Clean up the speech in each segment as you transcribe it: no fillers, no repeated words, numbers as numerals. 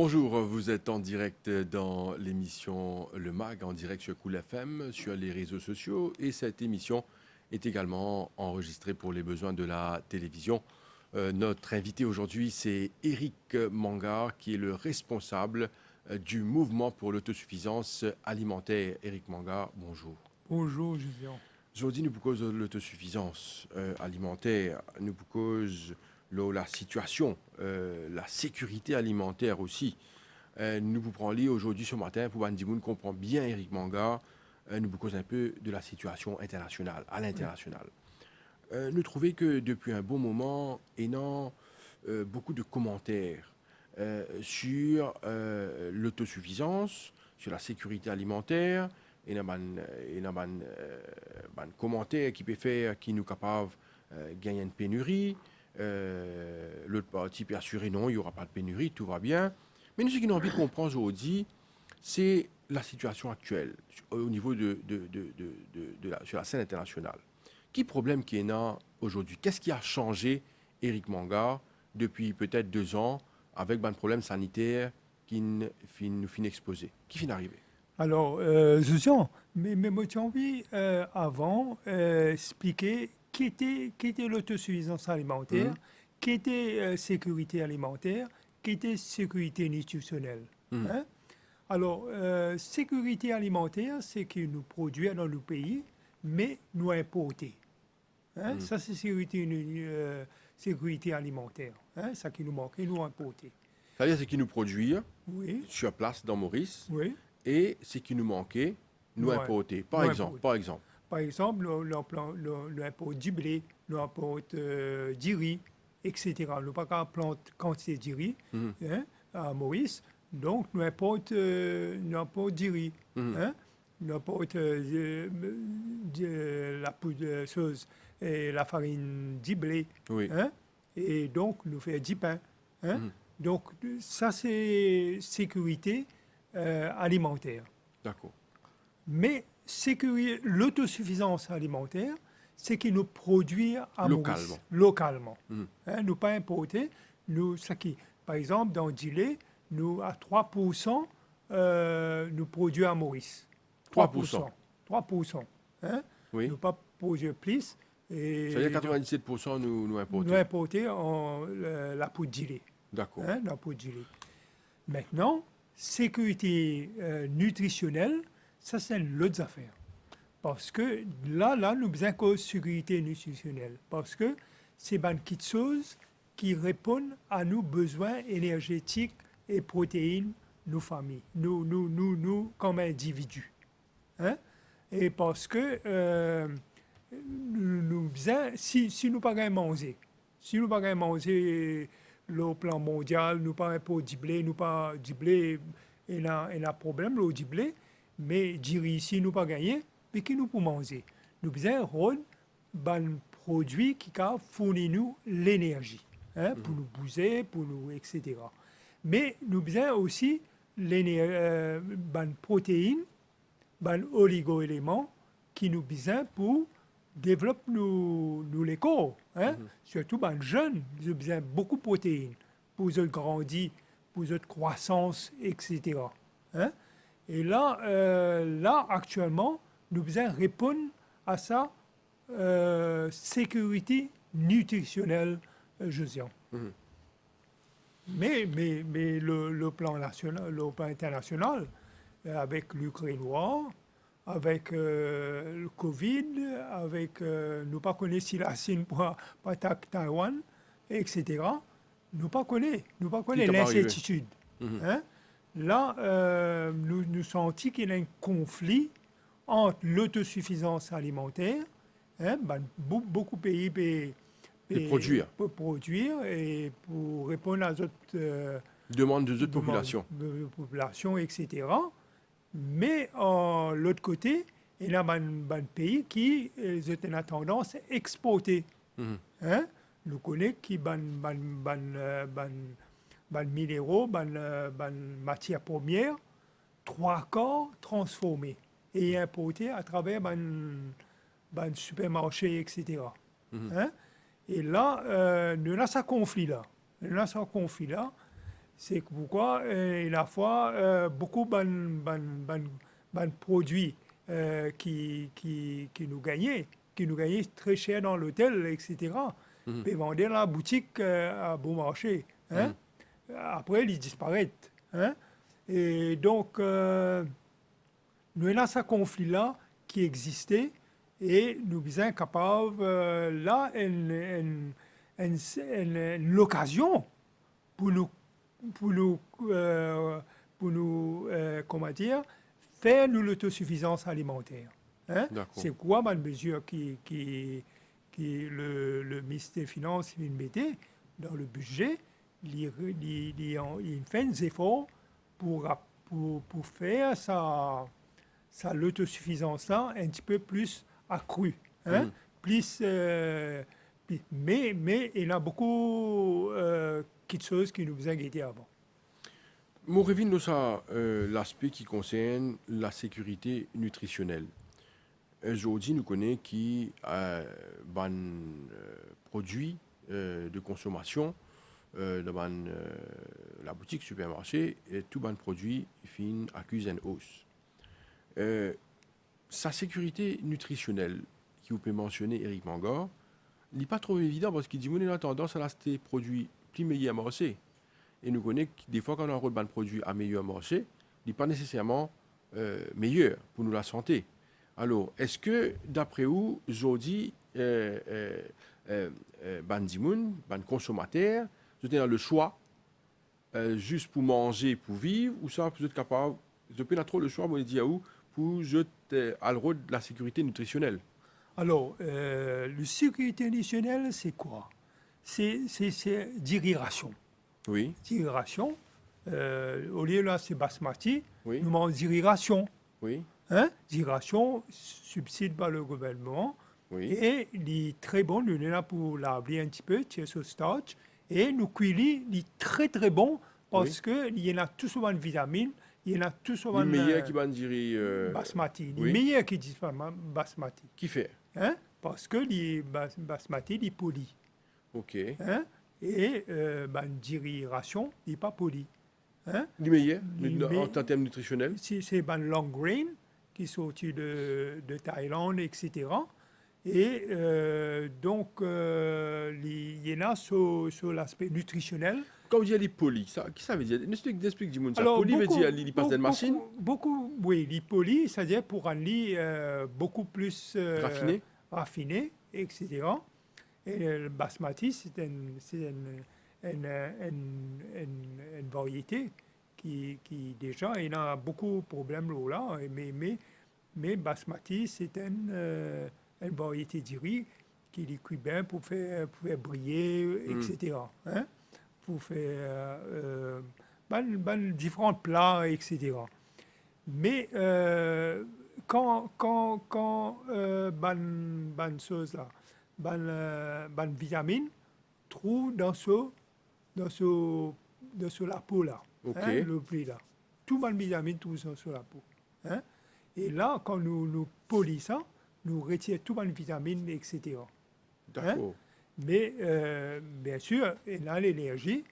Bonjour, vous êtes en direct dans l'émission Le Mag, en direct sur Cool FM, sur les réseaux sociaux. Et cette émission est également enregistrée pour les besoins de la télévision. Notre invité aujourd'hui, c'est Éric Mangard, qui est le responsable du mouvement pour l'autosuffisance alimentaire. Éric Mangard, bonjour. Bonjour, Julien. Aujourd'hui, nous cause l'autosuffisance alimentaire, nous cause la situation, la sécurité alimentaire aussi. Nous vous prenons aujourd'hui ce matin pour que vous compreniez bien Éric Mangard, nous vous cause un peu de la situation internationale, à l'international. Nous trouvons que depuis un bon moment, il y a beaucoup de commentaires sur l'autosuffisance, sur la sécurité alimentaire. Il y a des commentaires qui peuvent faire qui nous capables de gagner une pénurie. L'autre partie peut assurer non, il n'y aura pas de pénurie, tout va bien. Mais nous, ce qu'on a envie de comprendre aujourd'hui, c'est la situation actuelle au niveau sur la scène internationale. Quel problème qui est là aujourd'hui? Qu'est-ce qui a changé, Éric Mangard, depuis peut-être 2 ans, avec un problème sanitaire qui nous finit exposé? Qui finit arrivé? Alors, Julien, mais moi, j'ai envie, avant, expliquer qu'était l'autosuffisance alimentaire, qu'était sécurité alimentaire, qu'était sécurité nutritionnelle. Hein? Alors, sécurité alimentaire, c'est que nous produisons dans le pays, mais nous importons. Hein? Ça, c'est sécurité alimentaire. Hein? Ça qui nous manque, et nous importer. C'est-à-dire ce qui nous produit Oui, sur place dans Maurice oui. et ce qui nous manquait, nous Ouais. importer. Nous Par exemple, Par exemple, l'import du blé, l'import du riz, etc. Nous pas qu'à planter quantité de riz hein, à Maurice, donc nous importons du riz. Hein, nous importons la poudre de chose, et la farine du blé. oui. Hein, et donc, nous faisons du pain. Hein. Donc, ça, c'est sécurité alimentaire. D'accord. Mais l'autosuffisance alimentaire, c'est que nous produisons à Maurice, localement. Hein, nous pas importer. Par exemple, dans du lait, nous, à 3%, nous produisons à Maurice. 3%. 3%. Hein? Oui. Nous pas produire plus. C'est-à-dire 97% nous importons. Nous importer la poudre de lait. D'accord. Hein, la poudre de lait. Maintenant, sécurité nutritionnelle, ça, c'est l'autre affaire. Parce que là, nous besoin de sécurité nutritionnelle. Parce que c'est une petite chose qui répondent à nos besoins énergétiques et protéines, nos familles, nous comme individus. Hein? Et parce que nous besoin, si nous ne pouvons pas manger, le plan mondial, nous pas pour du blé, nous pas du blé, il a problème le du blé, mais du riz ici nous pas gagner, mais qui nous pour manger. Nous besoin de produits qui fournissent nous l'énergie, hein, pour nous bouger, pour nous etc. Mais nous besoin aussi protéines, oligo-éléments qui nous besoin pour développer les corps. Hein? Surtout les jeunes, ils ont besoin de beaucoup de protéines pour eux grandir, pour eux croissance, etc. Hein? Et là, actuellement, nous devons répondre à sa sécurité nutritionnelle, Josiane. Mais le plan national, le plan international, avec l'Ukraine, avec le Covid, avec nous pas connaissons si la Chine pour attaquer Taïwan, etc. Nous pas connaissons l'incertitude. Hein? Là, nous sentons qu'il y a un conflit entre l'autosuffisance alimentaire, hein, beaucoup de pays peuvent produire et pour répondre à d'autres demandes de d'autres populations, etc. Mais l'autre côté, il y a un pays qui a tendance à exporter. Hein? Nous connaissons qui minéraux, matières premières, 3 quarts transformés et importés à travers les supermarchés, etc. Hein? Et là, nous avons ce conflit-là. C'est pourquoi la fois beaucoup de produits qui nous gagnaient très cher dans l'hôtel, etc. Mhm. Puis vendaient dans la boutique à bon marché. Hein? Mhm. Après, ils disparaissent. Hein? Et donc, nous avons ce conflit-là qui existait et nous sommes capables, là, l'occasion pour nous, pour nous, comment dire, faire nous l'autosuffisance alimentaire. Hein? D'accord. C'est quoi ma mesure qui le ministère des Finances il mettait dans le budget, il fait des efforts pour faire sa l'autosuffisance-là un petit peu plus accrue. Hein? Mhm. Plus, mais il y a beaucoup de choses qui nous ont guettés avant. Mon revient de ça, l'aspect qui concerne la sécurité nutritionnelle. Aujourd'hui, nous connaissons qui ban produits de consommation dans la boutique supermarché et tout ban produit fin accuse une hausse. Sa sécurité nutritionnelle, qui vous peut mentionner Eric Mangor, n'est pas trop évident parce qu'il dit qu'on a tendance à acheter produits plus meilleurs marché. Et nous connaissons que des fois, quand on a un rôle de produit à meilleur marché, il n'est pas nécessairement meilleur pour nous la santé. Alors, est-ce que, d'après vous, aujourd'hui, Bandimoun, ban consommateur, vous avez le choix juste pour manger, pour vivre, ou ça, vous êtes capable, vous avez trop le choix, moi, dire où, pour jeter à le rôle de la sécurité nutritionnelle? Alors, la sécurité nutritionnelle, c'est quoi? C'est d'irrigation. Oui, D'irrigation. Au lieu là, c'est basmati. oui, Nous mangeons d'irrigation. oui, Hein? D'irrigation subside par le gouvernement. oui. Et il est très bon. Nous sommes là pour laver un petit peu, tirer ce starch. Et nous cuisons, il est très très bon parce qu'il y en a tout souvent de vitamines. Il y en a tout souvent Les meilleurs de qui van dire basmati. Les oui. meilleurs qui disent pas basmati. Qui fait? Hein? Parce que les basmati, il est poli. Ok. Hein? Et d'irrigation, il n'est pas poli. Hein? Les meilleurs Les en termes nutritionnels? C'est ben long grain qui sont sortis de Thaïlande, etc. Et donc, il y en a sur l'aspect nutritionnel. Quand vous dites les polis, ça, qui ça veut dire? Explique du monde ça. Alors, Poli veut dire il passe dans une machine oui, les polis, c'est-à-dire pour rendre beaucoup plus raffiné, etc. Et le basmati, c'est une variété qui déjà, il y a beaucoup de problèmes là, mais basmati, c'est une variété de riz qui est cuit bien pour faire briller, etc. Hein? Pour faire différents plats, etc. Mais quand chose là, ban vitamine trouve dans la peau là, Ok. hein, le pli là. Tout ban vitamine trouve sur la peau. Hein? Et là, quand nous polissons ça, nous retirons tout ban vitamine, etc. D'accord. Mais bien sûr, il a l'énergie,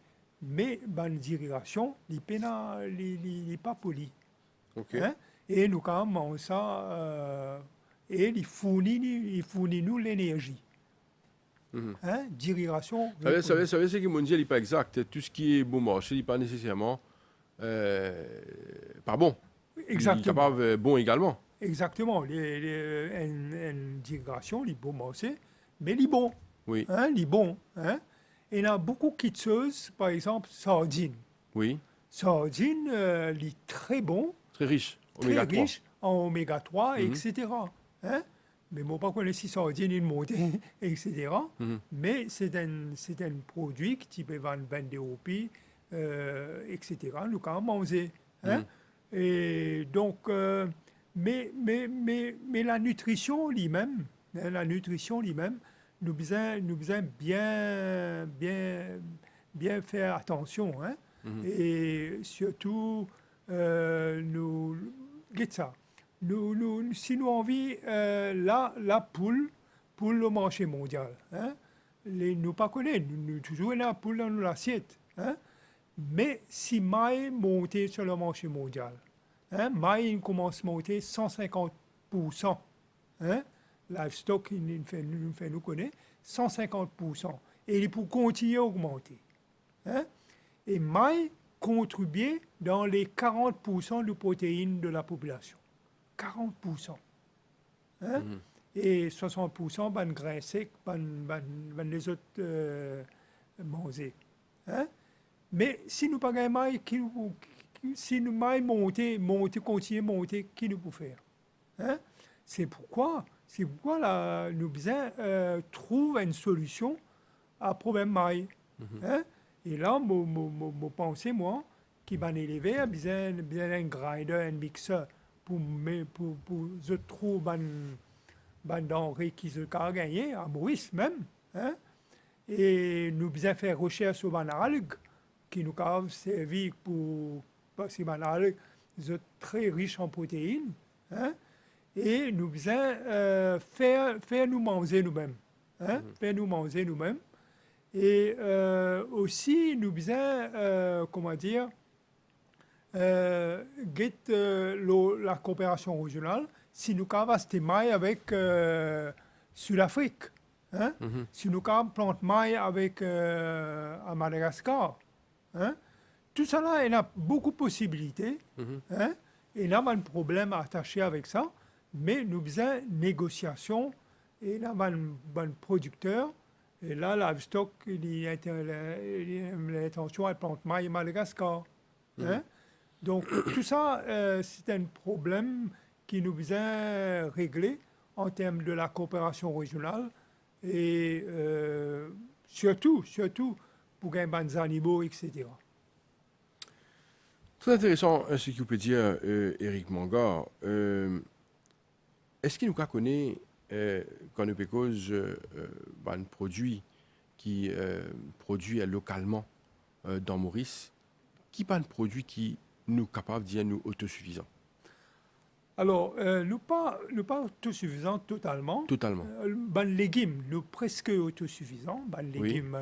mais ban d'irrigation, il n'est pas poli. Ok. Hein? Et nous, quand on mange ça, et il fournit nous l'énergie. Mhm. Hein? D'irrigation. Ça veut dire que mon Dieu n'est pas exact. Tout ce qui est bon marché n'est pas nécessairement pas bon. Il est Exactement. capable bon également. Exactement. Une d'irrigation, il est bon marché, mais il est bon. Oui. Hein? Il est bon. Hein? Et il y a beaucoup de choses, par exemple, sardines. Oui. Sardines, il est très bon. Très riche. Très Oméga 3. riche en oméga 3, Mhm. etc. Hein? Mais moi, pas connaître si sardines, il monte, etc. Mhm. Mais c'est un produit qui peut vendre au pays, etc. Nous quand manger. Hein? Et donc, mais la nutrition lui-même, hein, nous besoin bien faire attention. Hein? Mhm. Et surtout, dites ça. Si nous envie la poule pour le marché mondial, hein? Nous pas connaître, nous toujours la poule dans l'assiette, hein? Mais si maïs monte sur le marché mondial, maïs commence à monter 150%. Hein? Livestock, il fait nous connaître 150%. Et il peut continuer à augmenter. Hein? Et maïs contribue dans les 40% de protéines de la population. 40%. Hein? Et 60% ban grains secs, ban les autres manger. Hein? Mais si nous pas gagnons maïs, si nous maïs monter, continuer à monter, qui nous peut faire? Hein? C'est pourquoi là, nous besoin trouver une solution à problème maïs. Hein? Et là, je pense, moi, qui va élever, a besoin un grinder, un mixeur pour trouver une denrée qui se a gagné, à Maurice même. Hein? Et nous besoin faire recherche sur les algues qui nous a servi pour, parce que les algues sont très riches en protéines. Hein? Et nous besoin faire nous manger nous-mêmes. Hein? Faire nous manger nous-mêmes. Et aussi, nous besoin, comment dire, la coopération régionale, si nous avons des mailles avec Sud-Afrique, hein? Si nous avons plante mailles avec à Madagascar, hein? Tout ça là, il y a beaucoup de possibilités, hein? Et il y a un problème attaché avec ça, mais nous besoin de négociation, et il y a un producteur. Et là, Livestock, il a l'intention de planter maïs à Madagascar. Hein? Donc, tout ça, c'est un problème qui nous besoin régler en termes de la coopération régionale et surtout, pour gagner des animaux, etc. Très intéressant ce que vous pouvez dire, Éric Mangard. Est-ce qu'il nous connaît quand nous cause un produit qui produit localement dans Maurice, qui pas un produit qui nous capable de dire nous autosuffisant? Alors, nous pas autosuffisants totalement. Totalement. Légumes, nous presque autosuffisants. Légumes,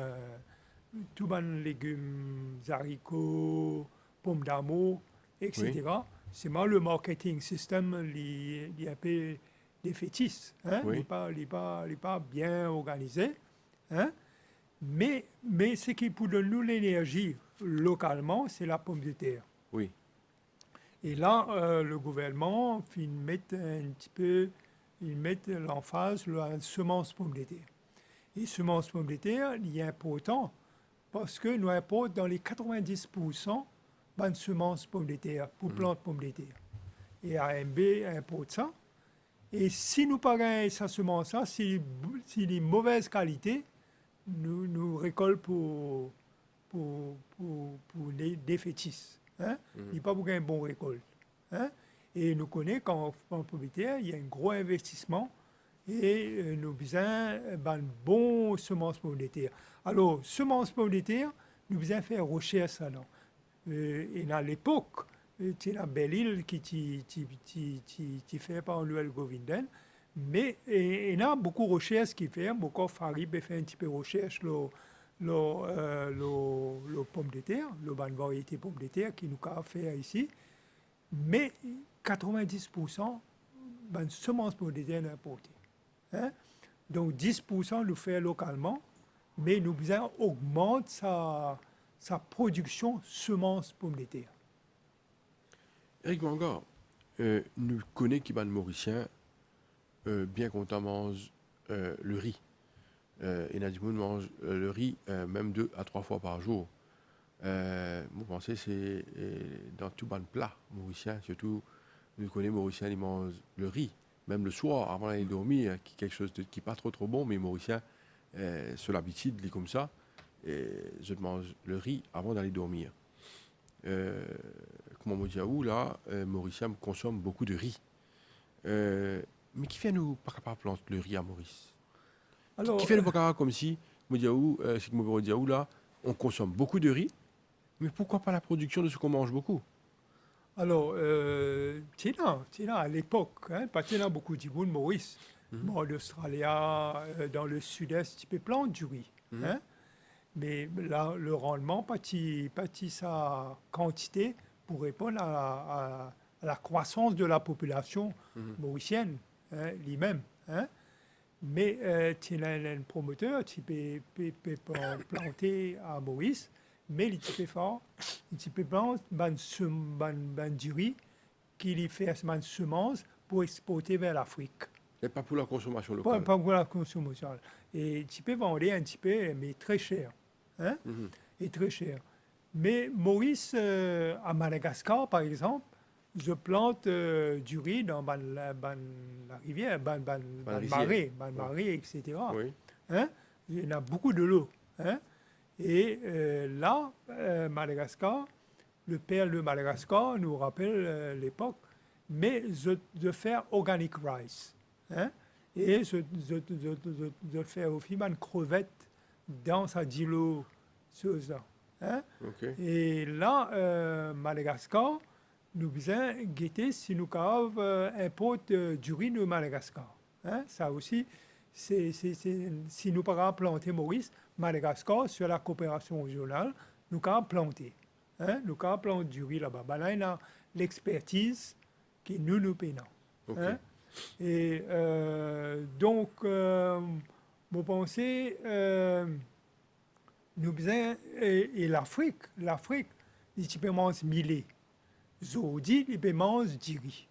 tout légumes, haricots, pommes d'amour, etc. Oui. C'est moi le marketing système, il y a un peu des fétiches. Hein? Oui. Il n'est pas bien organisé. Hein? Mais ce qui peut donner nous l'énergie localement, c'est la pomme de terre. Oui. Et là, le gouvernement, il met l'emphase sur la semence pomme de terre. Et semence pomme de terre, il est important parce que nous importons dans les 90% de semences pomme de terre pour plantes pomme de terre. Et AMB importe ça. Et si nous pas gagnons sa semence-là, si est mauvaise qualité, nous récoltons pour des fétiches. Hein? Il n'y a pas pour gagner une bonne récolte. Hein? Et nous connaissons qu'en pomme de terre, il y a un gros investissement et nous avons besoin d'une bonne semence pomme de terre. Alors, semence pomme de terre, nous avons besoin de faire recherche là. Et à l'époque, c'est la Belle-Île qui fait par Nouvelle-Govinden, mais il y a beaucoup de recherches qui fait, beaucoup Farib fait un petit peu de recherche le pomme de terre, le bonne variété pomme de terre qui nous a fait ici, mais 90% de semences pomme de terre importées. Hein? Donc 10% nous fait localement, mais nous besoin augmente sa production semences pomme de terre. Éric Mangard, nous connaissons qui ban mauricien bien qu'on mange le riz. Et Nadimoun mange le riz même 2 à 3 fois par jour. Vous pensez c'est dans tout bon plat mauricien, surtout nous connaissons mauricien, ils mangent le riz, même le soir avant d'aller dormir, qui est quelque chose qui n'est pas trop bon, mais mauricien, sur l'habitude, il est comme ça. Et je mange le riz avant d'aller dormir. Comme on dit là, Mauricien consomme beaucoup de riz. Mais qui fait nous pas capable de planter le riz à Maurice? Alors, qui fait nous pas capable comme si, c'est que là, on consomme beaucoup de riz, mais pourquoi pas la production de ce qu'on mange beaucoup? Alors, à l'époque, parce qu'il y a beaucoup de monde, Maurice, en Australie, dans le sud-est, tu peux planter du riz. Hein? Mais là, le rendement, pas sa quantité pour répondre à la croissance de la population mauricienne lui-même. Hein. Mais tu as un promoteur, tu peux planter à Maurice, mais il peut faire, tu peux planter du riz qui lui fait une semence pour exporter vers l'Afrique. Et pas pour la consommation Pas, locale. pas pour la consommation. Et tu peux vendre un petit peu, mais très cher. Hein? Mhm. Et très cher. Mais Maurice, à Madagascar, par exemple, je plante du riz dans la rivière, dans rizière. le marais, etc. Oui. Hein? Il y en a beaucoup de l'eau. Hein? Et là, Madagascar, le père de Madagascar nous rappelle l'époque, mais de faire organic rice. Hein? Et je fais aussi une crevette dans sa dilo chose là. Hein? OK. Et là, Madagascar, nous besoin guetter si nous avons importe du riz de Madagascar. Hein? Ça aussi, si nous pas planter Maurice, Madagascar, sur la coopération régionale, nous avons planter. Hein? Nous avons planter du riz là-bas. Ben là, il y a l'expertise qui nous payons. OK. Hein? Et donc, vous pensez, nous besoin, et l'Afrique, il peut manger millet. Aujourd'hui, il peut manger du riz.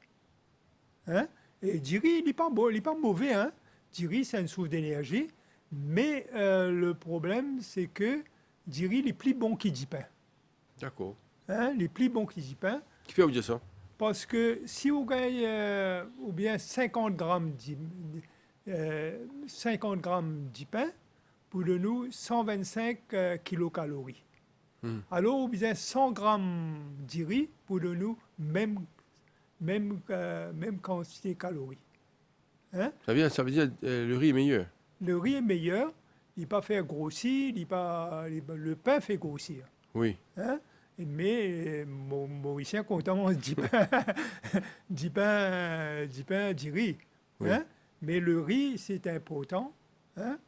Hein? Et du riz, il n'est pas mauvais. Hein? Du riz, c'est une source d'énergie. Mais le problème, c'est que du riz, il est plus bon que du pain. D'accord. Hein? Il est plus bon que du pain. Qui fait vous dire ça? Parce que si vous gagnez ou bien 50 grammes de pain, pour de nous 125 kilocalories. Alors, ou bien 100 grammes de riz, pour de nous même quantité de calories. Hein? Ça veut dire le riz est meilleur. Le riz est meilleur, il n'est pas fait grossir, le pain fait grossir. Oui. Hein? Mais Mauricien content du pain, du pain, du riz. Oui. Hein? Mais le riz, c'est important. Hein?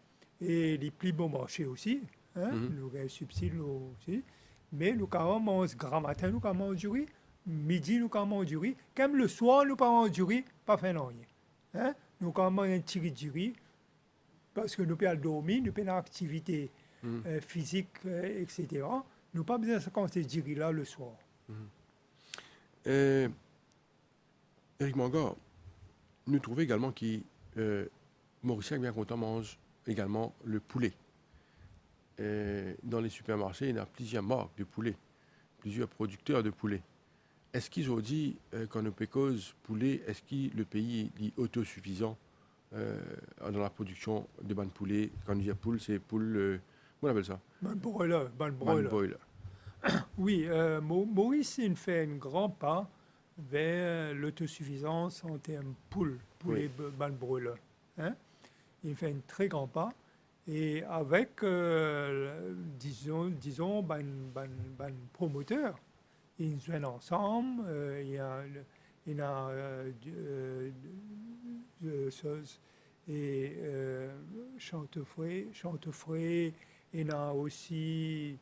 Et les plus bons marchés aussi. Hein? Le subside aussi. Mais nous, quand on mange grand matin, nous, quand on mange du riz. Midi, nous, quand on mange du riz. Comme le soir, nous, quand on mange du riz, pas fait rien. Hein? Nous, quand on mange un petit riz du riz, parce que nous pouvons dormir, nous pouvons activité physique, etc. Nous pas besoin de se compter du riz là le soir. Eric Mangor, nous trouvons également que Mauricien bien content mange également le poulet. Dans les supermarchés, il y a plusieurs marques de poulet, plusieurs producteurs de poulet. Est-ce qu'ils ont dit, quand nous pécose poulet, est-ce que le pays est autosuffisant dans la production de ban de poulet? Quand on dit poule, c'est poule, comment on appelle ça? Ban broiler. Broiler. Oui, Maurice il fait un grand pas vers l'autosuffisance en termes poulet, ban broiler. Hein? Il fait un très grand pas. Et avec, disons ban promoteur, ils viennent ensemble, il y a choses, et Chantefray, il y a aussi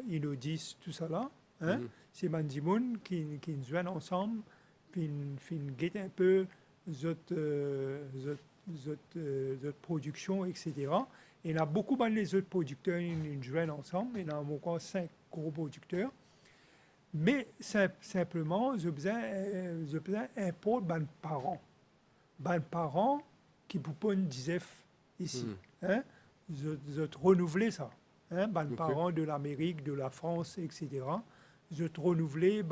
Inodis, tout ça là. Hein? C'est Mandimoun qui nous viennent ensemble, puis guettent un peu notre production, etc. Et il y a beaucoup de autres producteurs qui jouent ensemble. Il y a encore 5 gros producteurs. Mais simplement, je besoin importe des parents. Des parents qui peuvent une DISEF ici. Hein? Je renouveler ça. Hein? Des parents de l'Amérique, de la France, etc. Je renouveler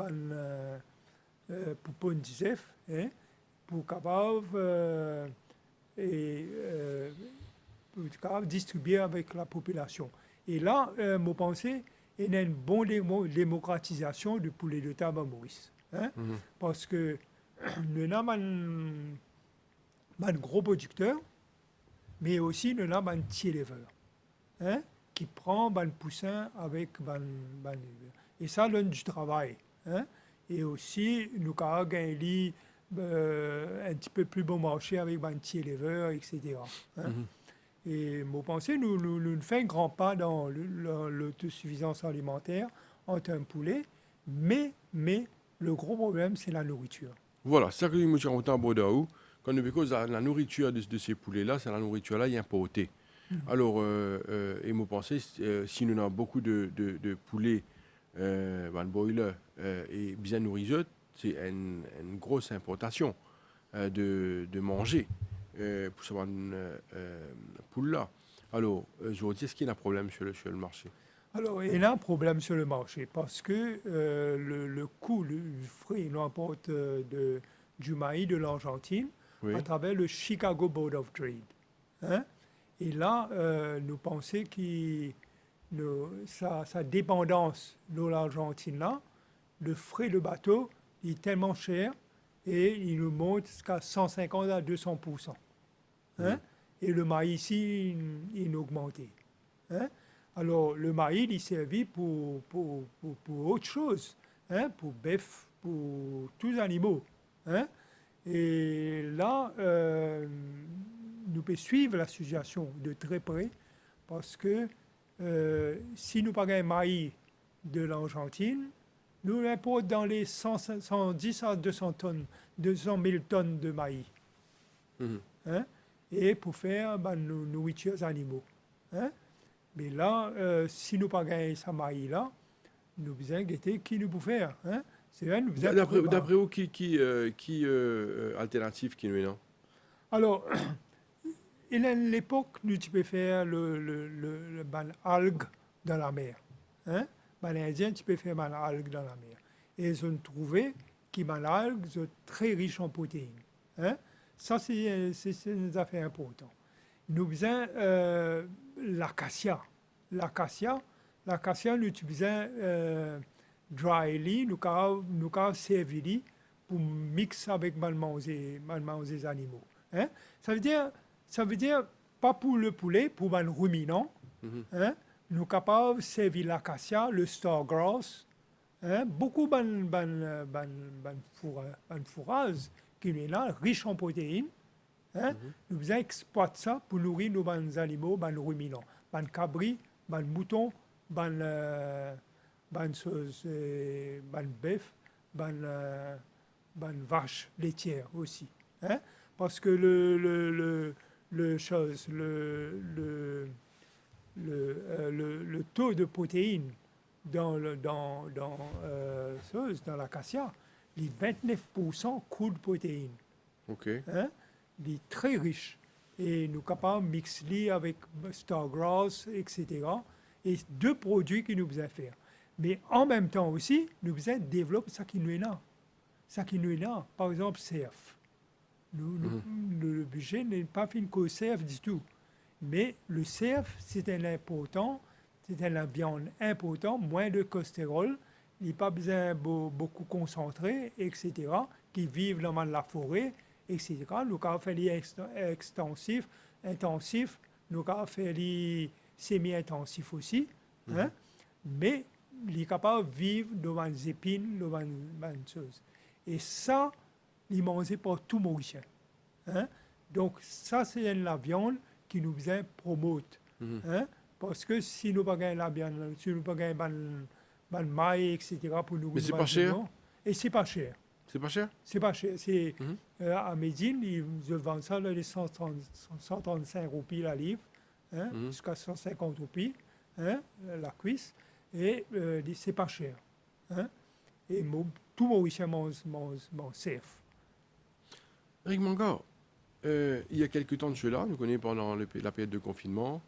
pour une DISEF, hein? Pour capable distribuer avec la population. Et là, mon pensée, il y a une bonne démocratisation du poulet de table à Maurice. Hein? Parce que nous avons un gros producteur, mais aussi nous avons un petit éleveur, hein? Qui prend un poussin avec un éleveur. Et ça donne du travail. Hein? Et aussi, nous avons gagné un petit peu plus bon marché avec un petit éleveur, etc. Hein? Et mon pensée, nous faisons un grand pas dans l'autosuffisance alimentaire en termes de poulet, mais le gros problème, c'est la nourriture. Voilà, c'est ça que je suis content à Bordeaux. Quand nous parce que la nourriture de ces poulets-là, c'est la nourriture-là qui est importée. Mhm. Alors, et moi pensais, si nous avons beaucoup de poulets, ben, broilers et bien nourris, c'est une grosse importation de manger pour ce poule-là. Alors, aujourd'hui, est-ce qu'il y a un problème sur le marché? Alors, il y a un problème sur le marché parce que le coût, le fruit, il importe du maïs de l'Argentine Oui. à travers le Chicago Board of Trade. Hein? Et là, nous pensons que sa dépendance de l'Argentine, là, le frais de bateau il est tellement cher et il nous monte jusqu'à 150 à 200%. Hein? Mhm. Et le maïs ici, il a augmenté. Hein? Alors, le maïs, il est servi pour autre chose, hein? Pour bœuf, pour tous les animaux. Hein? Et là, nous pouvons suivre la situation de très près parce que si nous pagons un maïs de l'Argentine, nous l'importons dans les 110 à 200 tonnes, 200 000 tonnes de maïs. Mhm. Hein? Et pour faire nos nourritures aux animaux. Hein? Mais là, si nous pas gagné ce maïs-là, nous devons guetter qui nous peut faire. Hein? C'est vrai, nous devons D'après vous, qui alternative qui nous est là? Alors, il y a l'époque où tu peux faire le algue dans la mer. Hein? Les Indiens, tu peux faire algue dans la mer. Et ils ont trouvé que algue est très riche en protéines. Hein? Ça, c'est une affaire importante. Nous faisons l'acacia. L'acacia, nous utilisons dryly, nous avons servi pour mixer avec les animaux. Hein? Ça veut dire pas pour le poulet, pour les ruminants. Mhm. Hein? Nous sommes capables de servir l'acacia, le stargrass, hein? Beaucoup de fourrages qui est là, riches en protéines. Hein? Nous exploitons ça pour nourrir nos animaux, nos ruminants, nos cabris, nos moutons, nos bœufs, nos vaches laitières aussi. Hein? Parce que le taux de protéines dans l'acacia, les 29% coût de protéines. OK. Hein? Il est très riche. Et nous sommes capables de mixer avec Stargrass, etc. Et deux produits que nous devons faire. Mais en même temps aussi, nous devons développer ce qui nous est là. Ce qui nous est là. Par exemple, cerf. Le budget n'est pas fin qu'au cerf du tout. Mais le cerf, c'est un la viande importante, moins de cholestérol, il n'y a pas besoin beaucoup concentré, etc., qui vivent dans la forêt, etc. Nous avons fait les intensifs, nous avons fait les semi-intensifs aussi, hein? Mais il est capable de vivre dans les épines, dans les choses. Et ça, il est mangé par tout Mauricien. Hein? Donc ça, c'est la viande qui nous vient promote. Mhm. Hein? Parce que si nous ne gagnons pas la viande, si nous ne gagnons pas le maïs, etc., pour nous Mais c'est pas cher? Et c'est pas cher. C'est pas cher? C'est pas cher. C'est, Mhm. à Médine, ils vendent ça dans les 135 roupies la livre, hein, jusqu'à 150 roupies, hein, la cuisse, et c'est pas cher. Hein? Et tout Mauricien mange cerf. Eric Manga, il y a quelques temps de cela, nous connaissons pendant la période de confinement,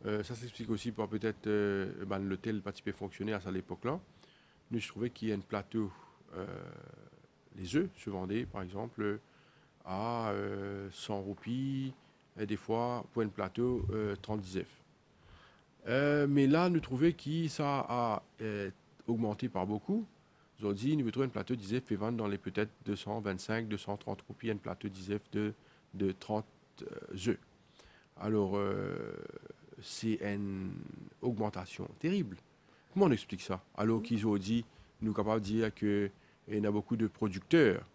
ça s'explique aussi par peut-être l'hôtel pas typé fonctionner à cette époque-là. Nous, je trouvais qu'il y a un plateau, les œufs se vendaient par exemple à 100 roupies, et des fois pour un plateau 30 zef. Mais là, nous trouvons que ça a augmenté par beaucoup. Aujourd'hui, nous trouvons un plateau d'ISEF fait vendre dans les peut-être 225, 230 roupies, un plateau d'ISEF de 30 œufs. Alors, c'est une augmentation terrible. Comment on explique ça? Alors qu'ils ont dit, nous sommes capables de dire qu'il y a beaucoup de producteurs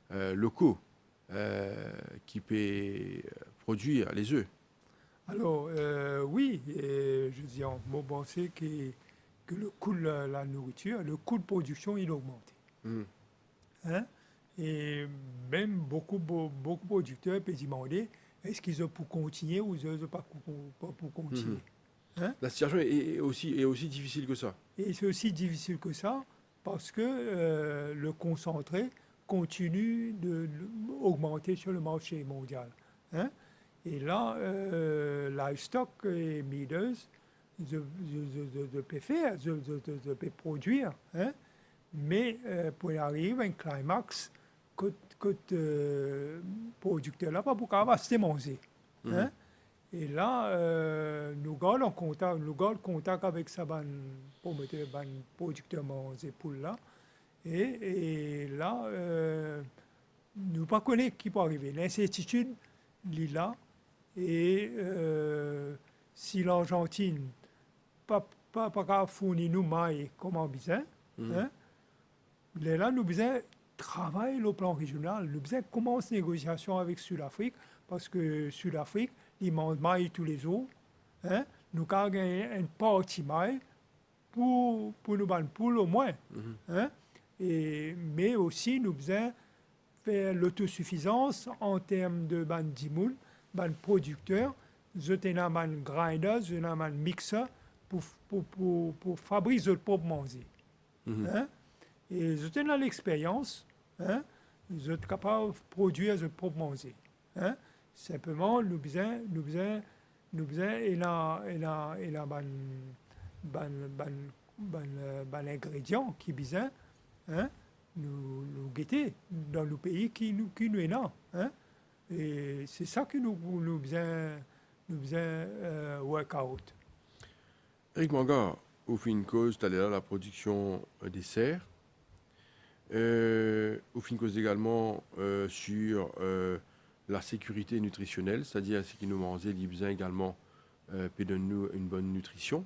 locaux qui peuvent produire les œufs. Alors, oui, et je dis, on pensait que le coût de la nourriture, le coût de production, il augmentait. Mhm. Hein? Et même beaucoup de producteurs peuvent demander est-ce qu'ils ont pour continuer ou ils n'ont pas pour Mhm. continuer. Hein? La situation est aussi difficile que ça. Et c'est aussi difficile que ça parce que le concentré continue d'augmenter sur le marché mondial. Hein? Et là, Livestock et Meaders, je peux faire, je peux produire, hein? Mais pour arriver à un climax, que producteur là, pas pour avoir assez manger. Mhm. Hein? Et là, nous gardons contact avec ça, pour mettre ban producteur manger pour là. Et là, nous pas connaître qui peut arriver. L'incertitude, il est là. Et si l'Argentine pas fournir nous mailles comme on besoin, Mhm. hein, là, nous besoin travailler au plan régional. Nous besoin commencer les négociations avec Sud-Afrique parce que Sud-Afrique, ils mangent maille tous les jours. Hein, nous avons gagné une partie maille pour nous ban poule au moins. Mhm. Hein, mais aussi, nous besoin faire l'autosuffisance en termes de ban dimoul, ban producteurs, je tenais ban grinder, je tenais ban mixer pour fabriquer notre propre manger. Mhm. Hein? Et je tenais l'expérience, hein? Je suis capable de produire notre propre manger. Hein? Simplement, nous besoin et là ban ingrédients qui besoin, hein? Nous guetter dans le pays qui nous est là. Hein? Et c'est ça que nous besoin work out. Eric Manga, au fin de cause, tu là la production des serres. Au fin de cause également sur la sécurité nutritionnelle, c'est-à-dire ce qui nous mangeait, il besoin également peut donner une bonne nutrition.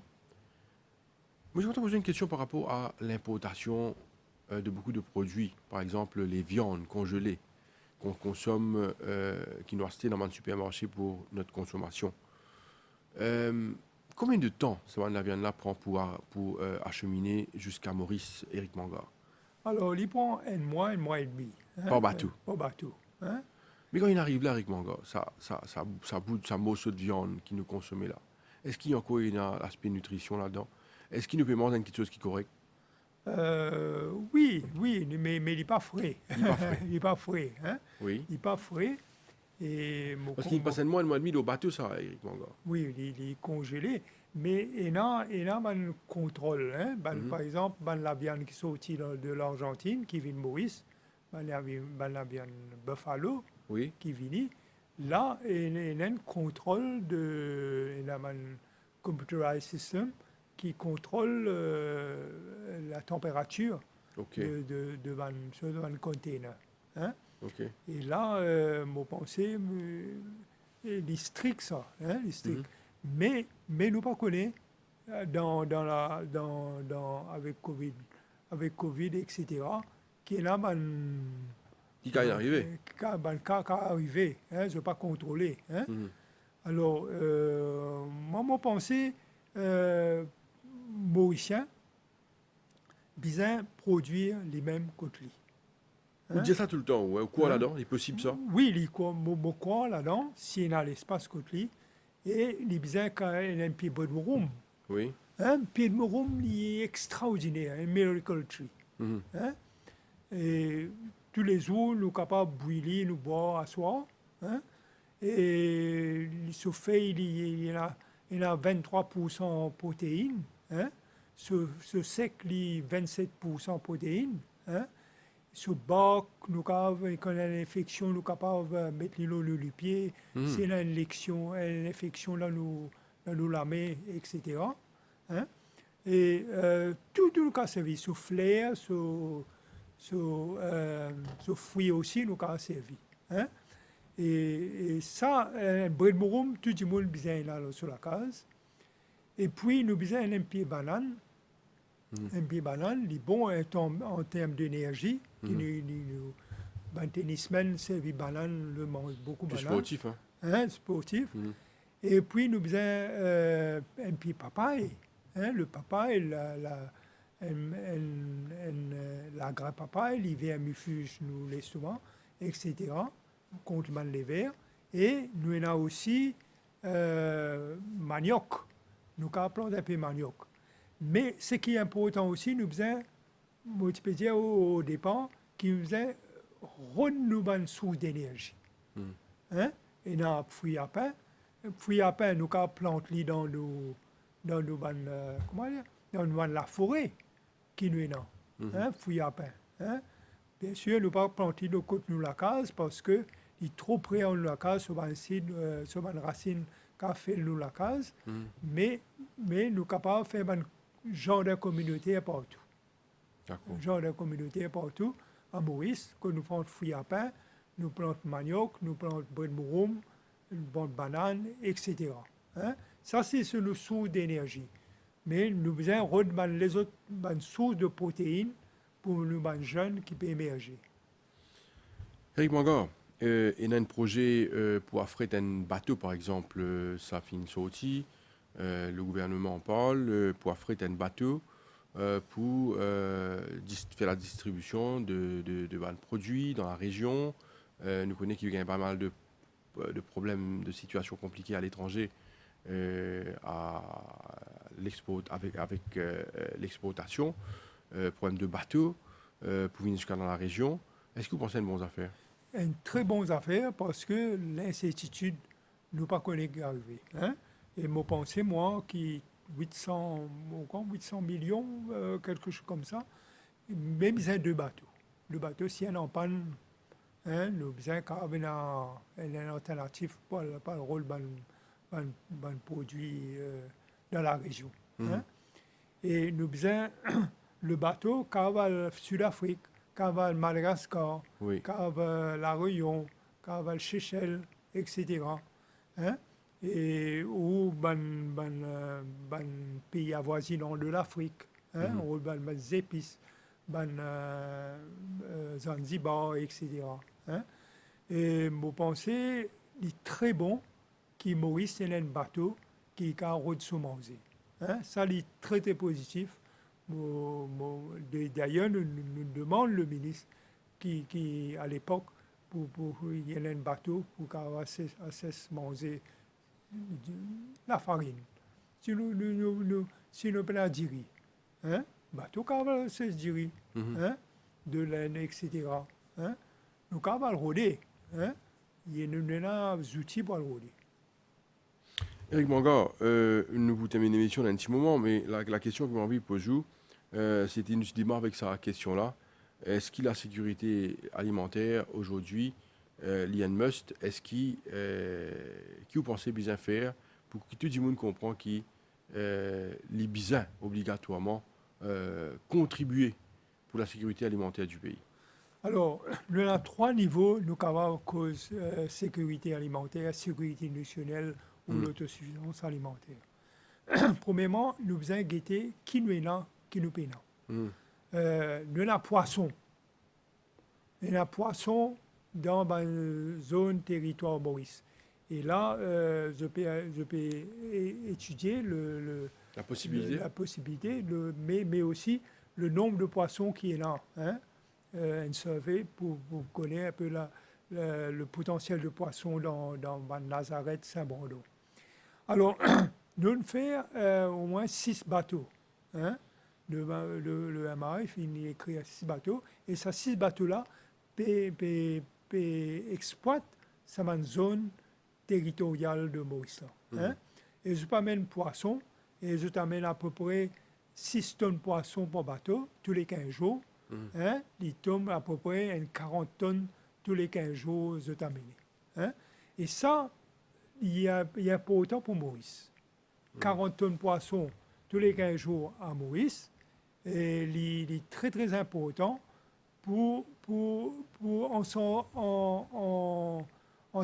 Moi, je voudrais te poser une question par rapport à l'importation de beaucoup de produits, par exemple les viandes congelées qu'on consomme, qui nous restent dans le supermarché pour notre consommation. Combien de temps la viande-là prend pour acheminer jusqu'à Maurice, Eric Manga? Alors, il prend un mois et demi. Hein, Pas bateau. pas bateau. Hein? Mais quand il arrive là, Eric Manga, ça bout de sa morceau de viande qui nous consomme là. Est-ce qu'il y a encore un aspect nutrition là-dedans? Est-ce qu'il nous peut manger quelque chose qui est correct? Oui, mais il n'est pas frais. Il n'est pas frais. Il n'est pas frais. Hein? Oui. Il n'est pas frais. Et Parce qu'il passe un mois et demi au bateau, ça, Eric Manga. oui, il est congelé. Mais il y a un contrôle. Hein? Mhm. Par exemple, la viande qui sortit de l'Argentine, qui vient de Maurice, la viande Buffalo, Oui. qui vient. Là, il y a un contrôle il y a un computerized system qui contrôle la température Ok. de le container. Hein? Ok. Et là, mon pensée, il est strict ça, hein, il est strict. Mhm. Mais nous pas connaît avec Covid, etc. Qui est là, Qui quand il est arrivé? cas arrivé, hein, je ne pas contrôler. Hein. Mhm. Alors, moi, mon pensée, mauricien, bien produire les mêmes côtelets. Vous dites ça tout le temps, ouais. Quoi là-dedans? Il est possible ça? Oui, il y a quoi là-dedans, s'il y a l'espace côtelé, et il y a besoin qu'il y ait un pied de room. Oui. Un pied de room, il est extraordinaire, un miracle tree. Mhm. Hein? Et tous les jours, nous sommes capables de brûler, nous boire à soir. Hein? Et ce fait, il y a 23% protéines. Hein? Ce sec, il y a 27% protéines. Hein? Ce bac, nous avons une infection, nous sommes capables de mettre le pied. Mhm. C'est une infection, là, nous la met, etc. Hein? Et tout le cas servi, ce flair, ce fruit aussi, nous avons servi. Hein? Et ça, un bread morum, tout le monde besoin là sur la case. Et puis, nous besoin un pied banane. Un pied banane, il est bon en termes d'énergie. Un tennisman servi banane, le mange beaucoup de Plus banane. sportif, hein? Hein, sportif. Mhm. Et puis, nous faisons un petit papaye. Hein, le papaye, la grappe papaye, l'hiver, nous fuge nous l'estomac, etc., contre les vers. Et nous avons aussi manioc. Nous avons planté un peu manioc. Mais ce qui est important aussi, nous faisons, je peux dire au départ, qui nous faisons renouveler une source d'énergie. Hein? Et dans le fruit à pain, nous avons planté dans la forêt qui nous est là. Hein? Fruit à pain. Hein? Bien sûr, nous pas planter de côté de la case parce que il est trop près de la case sur une racine qui a fait nous la case. Mais nous sommes capables de faire un genre de communauté partout. D'accord. Un genre de communauté partout. À Maurice, quand nous plantons fruits à pain, nous plantons manioc, nous plantons brin de mouroum, nous plantons banane, etc. Hein? Ça, c'est sur le source d'énergie. Mais nous besoin de les autres sources de protéines pour nous jeunes qui peuvent émerger. Eric Mangor, il y a un projet pour affréter un bateau, par exemple, ça finit sorti. Le gouvernement en parle pour affréter un bateau pour faire la distribution de produits dans la région. Nous connaissons qu'il y a pas mal de problèmes, de situations compliquées à l'étranger avec l'exportation, problème de bateaux pour venir jusqu'à dans la région. Est-ce que vous pensez à une bonne affaire? Une très bonne affaire parce que l'incertitude nous pas connaît arriver. Hein? Et moi pensais, moi, qui 800 millions, quelque chose comme ça, même besoin de bateaux. Le bateau, si on en panne, hein, nous besoin quand même une alternative pour le rôle de produit dans la région. Hein? Et nous besoin le bateau cavale Sud-Afrique, cavale Madagascar, Oui. cavale La Réunion, cavale Seychelles, etc. Hein? Et ou pays avoisinants de l'Afrique, hein? Ou les épices, Zanzibar, etc. Hein? Et je pense qu'il est très bon qui Maurice ait un bateau qui a route sous manger. Hein? Ça, c'est très, très positif. D'ailleurs, nous demandons le ministre qui à l'époque, pour il y a un bateau pour qu'on puisse manger la farine. Si nous prenons du riz, hein? Bateau qui va se du riz, hein? De laine, etc. Hein? Nous avons le rôder. Hein? Il y a des outils pour le rôder. Eric Mangor, nous vous terminons l'émission dans un petit moment, mais la question que j'ai envie de poser, c'était une démarre avec sa question-là. Est-ce que la sécurité alimentaire, aujourd'hui, il y a un must? Est-ce qui vous pensez bien faire pour que tout le monde comprenne qu'il est bien obligatoirement contribuer pour la sécurité alimentaire du pays? Alors, nous avons 3 niveaux, nous avons cause sécurité alimentaire, sécurité nutritionnelle ou l'autosuffisance alimentaire. Premièrement, nous devons guetter qui nous est là, qui nous paye là. Nous avons poisson. Nous avons poisson dans la zone territoire Maurice. Et là, je peux étudier la possibilité, mais aussi le nombre de poissons qui est là. Hein? Un survey pour connaître un peu le potentiel de poissons dans Nazareth, Saint-Bordeaux. Alors, nous faisons au moins 6 bateaux. Hein? Le MAF, il écrit 6 bateaux. Et ces 6 bateaux-là exploitent cette zone territoriale de Maurice. Hein? Et je amène poissons, et je t'amène à peu près 6 tonnes de poissons par bateau tous les 15 jours. Hein? Il tombe à peu près 40 tonnes tous les 15 jours, je t'amène. Hein? Et ça, il y a pas autant pour Maurice. 40 tonnes de poissons tous les 15 jours à Maurice, et il est très très important en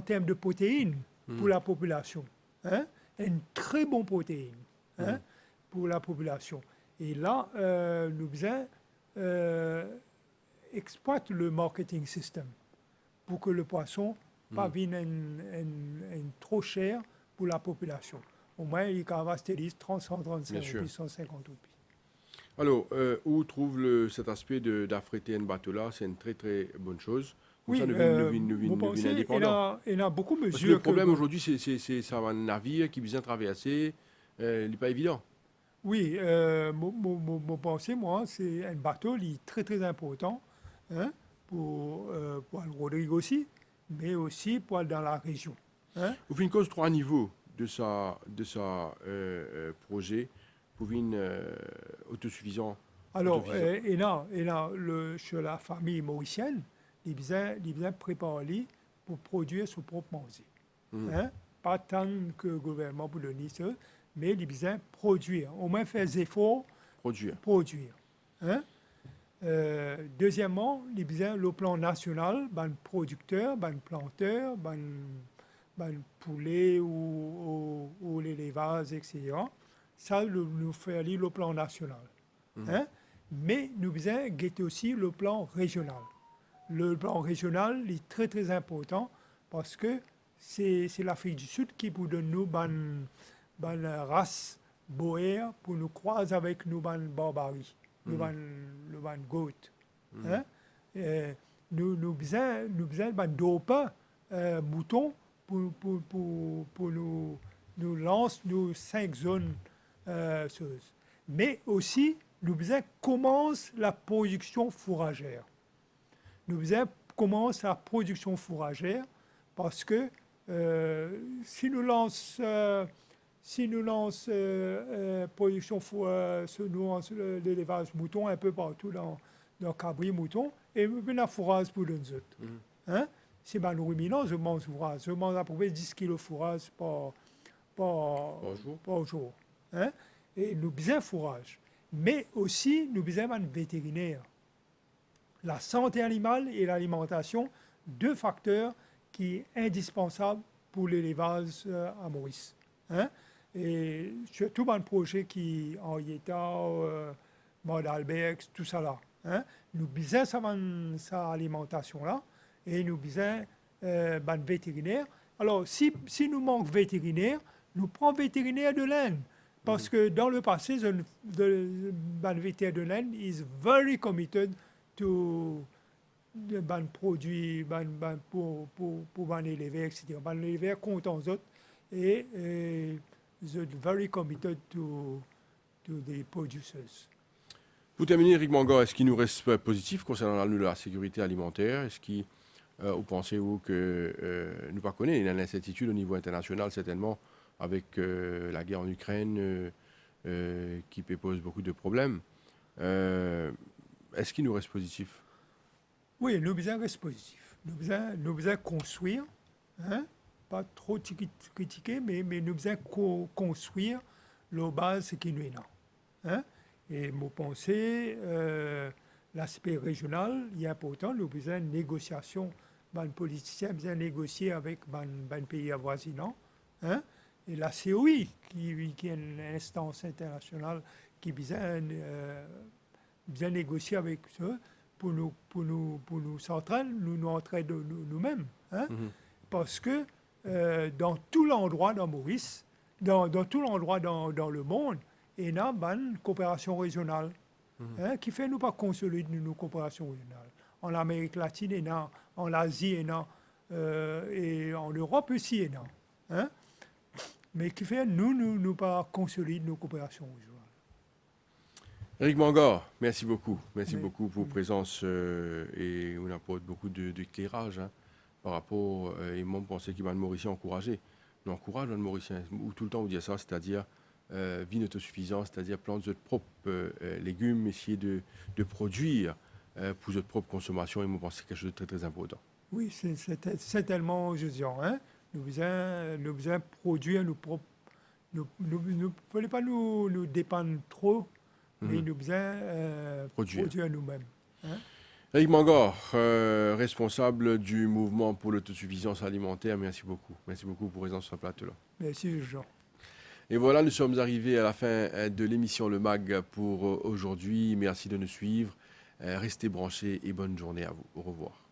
termes de protéines pour la population. Hein? Une très bonne protéine pour la population. Et là, nous faisons exploite le marketing system pour que le poisson pas vienne trop cher pour la population. Au moins, il y a 30, 135 Bien sûr. roupies, 150 roupies. Alors, où trouve cet aspect d'affréter un bateau là? C'est une très très bonne chose. Comme ça, Oui, nous vous vînes pensez, indépendants. il y a beaucoup de Parce que le mesures problème aujourd'hui, c'est ça un navire qui vient traverser. Il n'est pas évident. Oui, mon pensée, moi, c'est un bateau il est très très important hein, pour le Rodrigue aussi, mais aussi pour aller dans la région. Hein. Vous faites une cause trois niveaux de sa projet pour une autosuffisant. Alors, autosuffisant. chez la famille mauricienne, il vient préparer pour produire son propre manger. Mhm. Hein? Pas tant que le gouvernement pour le Nice, mais il vient produire, au moins faire des efforts Produire. pour produire. Hein? Deuxièmement, il vient le plan national, ben producteurs, ben planteurs, ben poulets ou l'élevage, etc. Ça, nous fait le plan national. Hein? Mais nous devons guetter aussi le plan régional. Le plan régional est très très important parce que c'est l'Afrique du Sud qui nous donne nous une race boère pour nous croiser avec nous ban barbarie, nous ban goat. Hein? Nous besoin d'autres moutons pour nous lancer nos 5 zones. Choses. Mais aussi, nous besoin commence la production fourragère. Nous besoin commence la production fourragère parce que si nous lançons production l'élevage mouton un peu partout dans cabri mouton et nous venons fourrage pour les autres. Hein? C'est ma ruminant, je mange fourrage. Je mange à peu près 10 kg de fourrage par jour. Hein? Et nous besoin fourrage. Mais aussi, nous besoin un vétérinaire. La santé animale et l'alimentation, deux facteurs qui sont indispensables pour l'élevage à Maurice. Hein? Et surtout dans le projet qui en Yéta, Mode Alberx, tout ça là. Hein? Nous besoin cette alimentation-là et nous besoin un vétérinaire. Alors, si nous manque vétérinaire, nous prenons vétérinaire de l'Inde. Parce que dans le passé, le vétérinaire de l'Inde is very committed to ban produits pour ban éleveurs, etc. Ban éleveurs contre les autres et is very committed to the producers. Pour terminer, Eric Mangor, est-ce qu'il nous reste positif concernant la sécurité alimentaire? Est-ce qu'il vous pensez-vous que nous pas connaissons, il y a une incertitude au niveau international certainement avec la guerre en Ukraine qui pose beaucoup de problèmes. Est-ce qu'il nous reste positif? Oui, nous besoin rester positif. Nous besoin construire, hein? Pas trop critiquer, mais nous besoin construire la base qui nous est là. Hein? Et mon pensée, l'aspect régional, il est important. Nous besoin de négociation. Les politiciens besoin négocier avec les pays avoisinants. Hein? Et la COI, qui est une instance internationale qui besoin négocier avec eux pour nous centrales, nous entrer de nous-mêmes. Hein? Parce que dans tout l'endroit dans Maurice, dans tout l'endroit dans le monde, il y a une coopération régionale hein, qui fait nous pas consolider nos coopérations régionales. En Amérique latine, il y en a, en Asie, il y en a, et en Europe aussi, il y en a. Hein? Mais qui fait nous pas consolider nos coopérations régionales. Eric Mangor, merci beaucoup. Merci beaucoup pour votre présence et on apporte beaucoup d'éclairage hein, par rapport, et moi, je pensais qu'il va le Mauricien encourager. Nous encourage le Mauricien, ou tout le temps on dit ça, c'est-à-dire vie autosuffisante, c'est-à-dire planter votre propre légumes, essayer de produire pour votre propre consommation, et moi, je pense que c'est quelque chose de très, très important. Oui, c'est tellement usant. Hein? Nous besoin produire nos propres. Nous ne voulons pas nous dépendre trop, mais nous besoin produire nous-mêmes. Hein? Eric Mangor, responsable du mouvement pour l'autosuffisance alimentaire, merci beaucoup. Merci beaucoup pour présence sur le plateau-là. Merci, Jean. Et voilà, nous sommes arrivés à la fin de l'émission Le Mag pour aujourd'hui. Merci de nous suivre. Restez branchés et bonne journée à vous. Au revoir.